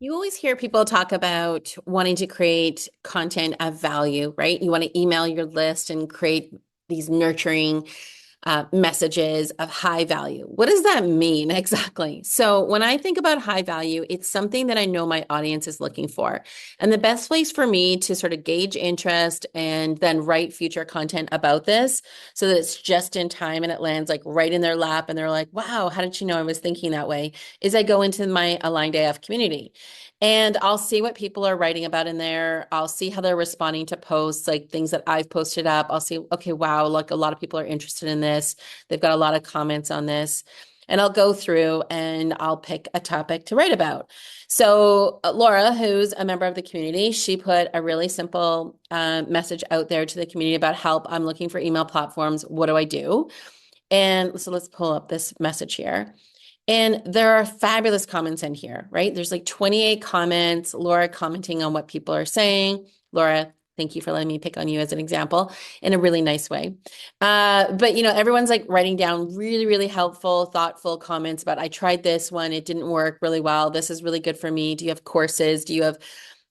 You always hear people talk about wanting to create content of value, right? You want to email your list and create these nurturing messages of high value. What does that mean exactly? So, when I think about high value, it's something that I know my audience is looking for. And the best place for me to sort of gauge interest and then write future content about this so that it's just in time and it lands like right in their lap and they're like, wow, how did you know I was thinking that way? Is I go into my Aligned AF community. And I'll see what people are writing about in there. I'll see how they're responding to posts, like things that I've posted up. I'll see, okay, wow, like a lot of people are interested in this. They've got a lot of comments on this. And I'll go through and I'll pick a topic to write about. So, Laura, who's a member of the community, she put a really simple message out there to the community about help. I'm looking for email platforms. What do I do? And so let's pull up this message here. And there are fabulous comments in here, right? There's like 28 comments, Laura commenting on what people are saying. Laura, thank you for letting me pick on you as an example in a really nice way. But everyone's like writing down really, really helpful, thoughtful comments about I tried this one, it didn't work really well. This is really good for me. Do you have courses? Do you have,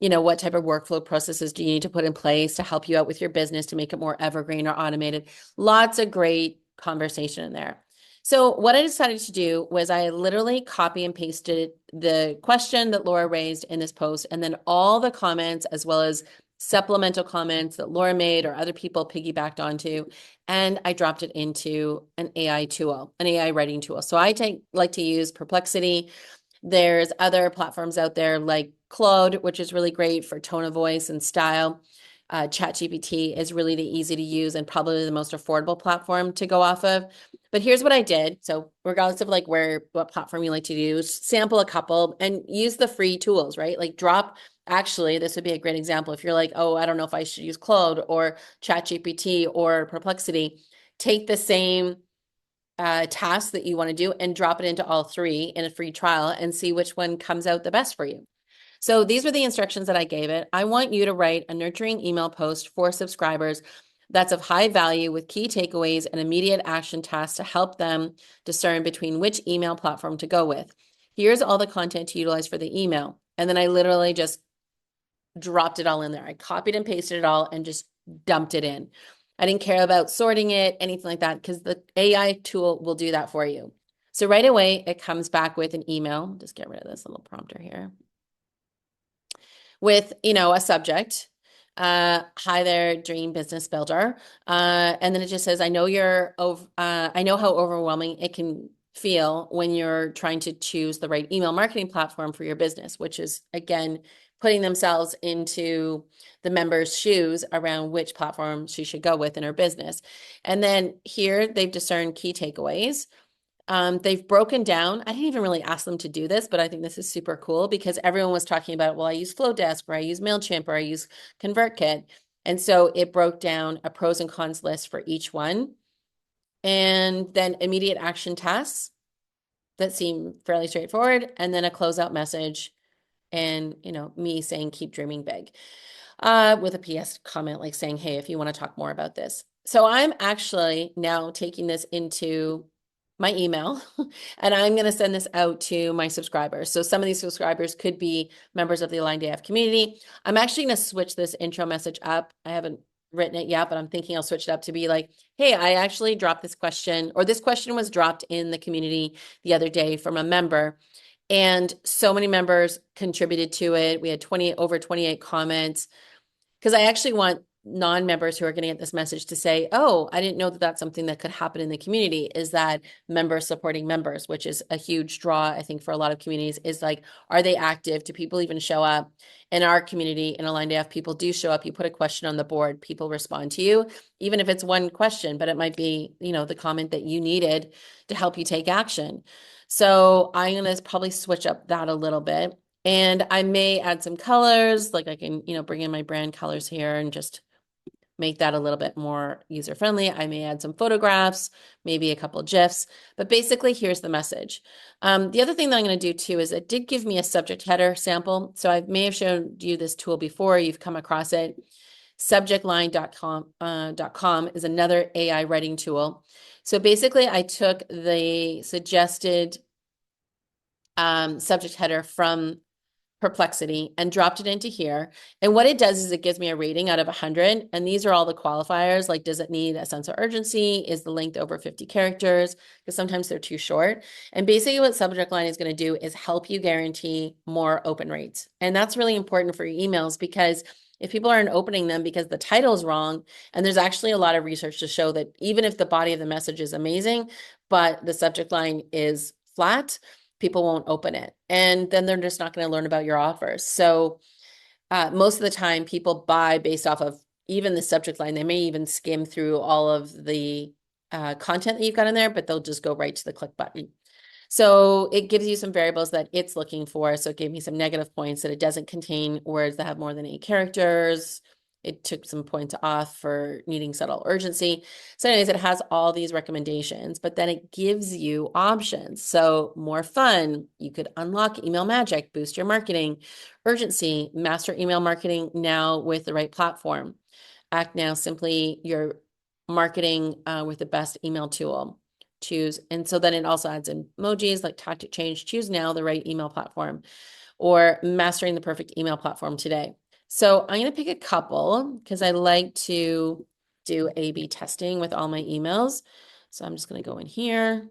what type of workflow processes do you need to put in place to help you out with your business to make it more evergreen or automated? Lots of great conversation in there. So what I decided to do was I literally copy and pasted the question that Laura raised in this post, and then all the comments as well as supplemental comments that Laura made or other people piggybacked onto, and I dropped it into an AI tool, an AI writing tool. So I like to use Perplexity. There's other platforms out there like Claude, which is really great for tone of voice and style. ChatGPT is really easy to use and probably the most affordable platform to go off of. But here's what I did. So regardless of like what platform you like to use, sample a couple and use the free tools, right? Like actually, this would be a great example. If you're like, oh, I don't know if I should use Claude or ChatGPT or Perplexity, take the same task that you want to do and drop it into all three in a free trial and see which one comes out the best for you. So these were the instructions that I gave it. I want you to write a nurturing email post for subscribers that's of high value with key takeaways and immediate action tasks to help them discern between which email platform to go with. Here's all the content to utilize for the email. And then I literally just dropped it all in there. I copied and pasted it all and just dumped it in. I didn't care about sorting it, anything like that, because the AI tool will do that for you. So right away, it comes back with an email. Just get rid of this little prompter here with, a subject. Hi there, dream business builder. And then it just says, I know I know how overwhelming it can feel when you're trying to choose the right email marketing platform for your business, which is again, putting themselves into the member's shoes around which platform she should go with in her business. And then here they've discerned key takeaways. They've broken down. I didn't even really ask them to do this, but I think this is super cool because everyone was talking about, well, I use Flowdesk or I use MailChimp or I use ConvertKit. And so it broke down a pros and cons list for each one. And then immediate action tasks that seem fairly straightforward. And then a closeout message and, me saying, keep dreaming big, with a PS comment like saying, hey, if you want to talk more about this. So I'm actually now taking this into my email and I'm going to send this out to my subscribers. So some of these subscribers could be members of the Aligned AF community. I'm actually going to switch this intro message up. I haven't written it yet, but I'm thinking I'll switch it up to be like, hey, I actually dropped this question, or this question was dropped in the community the other day from a member. And so many members contributed to it. We had over 28 comments because I actually want non-members who are going to get this message to say, oh, I didn't know that that's something that could happen in the community, is that members supporting members, which is a huge draw, I think, for a lot of communities, is like, are they active? Do people even show up? In our community, in Aligned AF, people do show up. You put a question on the board, people respond to you, even if it's one question, but it might be, the comment that you needed to help you take action. So I'm going to probably switch up that a little bit. And I may add some colors, like I can, bring in my brand colors here and just make that a little bit more user-friendly. I may add some photographs, maybe a couple GIFs, but basically here's the message. The other thing that I'm going to do too is it did give me a subject header sample. So I may have shown you this tool before, you've come across it. Subjectline.com is another AI writing tool. So basically I took the suggested subject header from Perplexity and dropped it into here. And what it does is it gives me a rating out of 100. And these are all the qualifiers. Like, does it need a sense of urgency? Is the length over 50 characters? Because sometimes they're too short. And basically what subject line is going to do is help you guarantee more open rates. And that's really important for your emails because if people aren't opening them because the title is wrong, and there's actually a lot of research to show that even if the body of the message is amazing, but the subject line is flat, people won't open it. And then they're just not going to learn about your offers. So most of the time people buy based off of even the subject line. They may even skim through all of the content that you've got in there, but they'll just go right to the click button. So it gives you some variables that it's looking for. So it gave me some negative points that it doesn't contain words that have more than 8 characters. It took some points off for needing subtle urgency. So anyways, it has all these recommendations, but then it gives you options. So more fun, you could unlock email magic, boost your marketing, urgency, master email marketing now with the right platform. Act now simply your marketing with the best email tool. Choose. And so then it also adds in emojis like tactic change, choose now the right email platform, or mastering the perfect email platform today. So I'm going to pick a couple because I like to do A/B testing with all my emails. So I'm just going to go in here.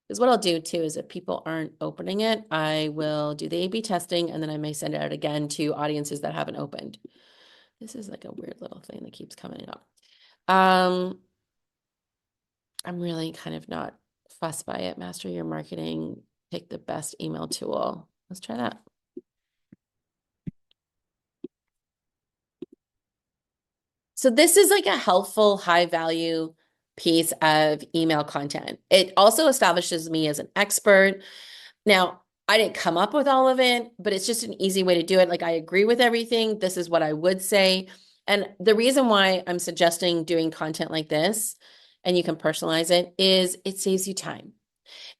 Because what I'll do too is if people aren't opening it, I will do the A/B testing and then I may send it out again to audiences that haven't opened. This is like a weird little thing that keeps coming up. I'm really kind of not fussed by it. Master your marketing, pick the best email tool. Let's try that. So this is like a helpful, high value piece of email content. It also establishes me as an expert. Now, I didn't come up with all of it, but it's just an easy way to do it. Like I agree with everything. This is what I would say. And the reason why I'm suggesting doing content like this, and you can personalize it, is it saves you time.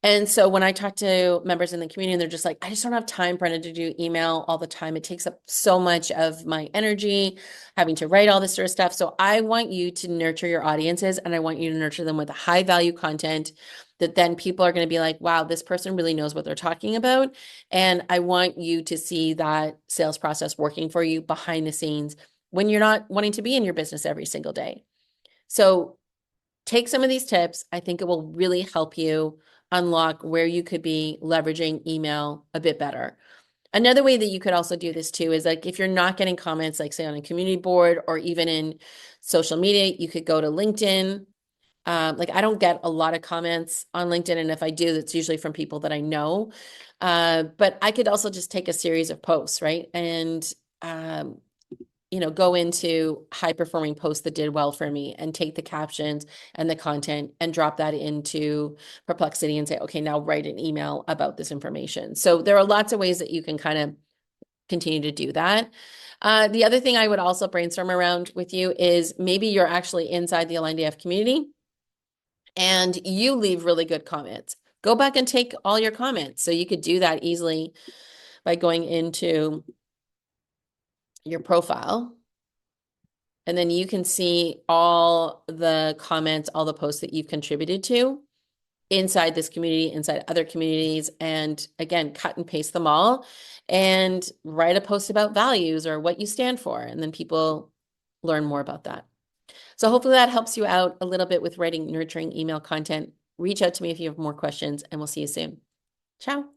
And so when I talk to members in the community, they're just like, I just don't have time, Brenda, to do email all the time. It takes up so much of my energy, having to write all this sort of stuff. So I want you to nurture your audiences and I want you to nurture them with high value content that then people are going to be like, wow, this person really knows what they're talking about. And I want you to see that sales process working for you behind the scenes when you're not wanting to be in your business every single day. So take some of these tips. I think it will really help you unlock where you could be leveraging email a bit better. Another way that you could also do this too is like if you're not getting comments, like say on a community board or even in social media, you could go to LinkedIn. Like I don't get a lot of comments on LinkedIn, and if I do, it's usually from people that I know. But I could also just take a series of posts, right? And go into high performing posts that did well for me and take the captions and the content and drop that into Perplexity and say, okay, now write an email about this information. So there are lots of ways that you can kind of continue to do that. The other thing I would also brainstorm around with you is maybe you're actually inside the Aligned AF community and you leave really good comments. Go back and take all your comments. So you could do that easily by going into your profile. And then you can see all the comments, all the posts that you've contributed to inside this community, inside other communities. And again, cut and paste them all and write a post about values or what you stand for. And then people learn more about that. So hopefully that helps you out a little bit with writing nurturing email content. Reach out to me if you have more questions and we'll see you soon. Ciao.